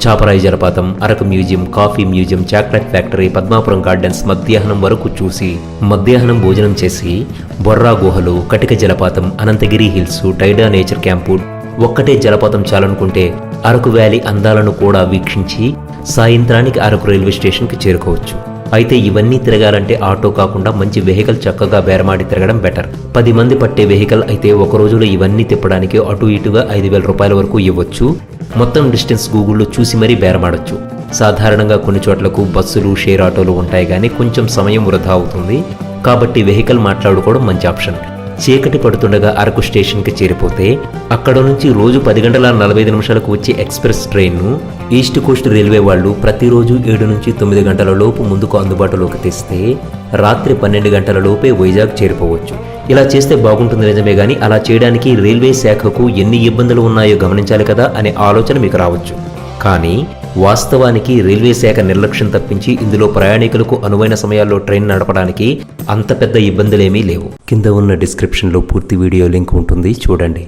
చాపరాయి జలపాతం, Araku museum, coffee museum, chocolate factory, Padmapuram gardens మధ్యాహ్నం వరకు చూసి మధ్యాహ్నం భోజనం చేసి బొర్రా గుహలు, కటిక జలపాతం, Ananthagiri hills, Tyda nature camp, ఒక్కటే జలపాతం చాలనుకుంటే అరకు వ్యాలీ అందాలను కూడా వీక్షించి సాయంత్రానికి అరకు రైల్వే స్టేషన్కి చేరుకోవచ్చు. అయితే ఇవన్నీ తిరగాలంటే ఆటో కాకుండా మంచి వెహికల్ చక్కగా బేరమాడి తిరగడం బెటర్. 10 మంది పట్టే వెహికల్ అయితే ఒక రోజులో ఇవన్నీ తిప్పడానికి అటు ఇటుగా 5,000 రూపాయల వరకు ఇవ్వచ్చు. మొత్తం డిస్టెన్స్ గూగుల్లో చూసి మరీ బేరమాడొచ్చు. సాధారణంగా కొన్ని చోట్లకు బస్సులు, షేర్ ఆటోలు ఉంటాయి కానీ కొంచెం సమయం వృధా అవుతుంది. కాబట్టి వెహికల్ మాట్లాడుకోవడం మంచి ఆప్షన్. చీకటి పడుతుండగా అరకు స్టేషన్కి చేరిపోతే అక్కడ నుంచి రోజు 10:45 వచ్చే ఎక్స్ప్రెస్ ట్రైన్ను ఈస్ట్ కోస్ట్ రైల్వే వాళ్ళు ప్రతిరోజు 7 నుంచి 9 గంటల లోపు ముందుకు అందుబాటులోకి తెస్తే రాత్రి 12 గంటల లోపే వైజాగ్ చేరిపోవచ్చు. ఇలా చేస్తే బాగుంటుంది నిజమే కానీ అలా చేయడానికి రైల్వే శాఖకు ఎన్ని ఇబ్బందులు ఉన్నాయో గమనించాలి కదా అనే ఆలోచన మీకు రావచ్చు. కానీ వాస్తవానికి రైల్వే శాఖ నిర్లక్ష్యం తప్పించి ఇందులో ప్రయాణికులకు అనువైన సమయాల్లో ట్రైన్ నడపడానికి అంత పెద్ద ఇబ్బందులేమీ లేవు. కింద ఉన్న డిస్క్రిప్షన్లో పూర్తి వీడియో లింక్ ఉంటుంది, చూడండి.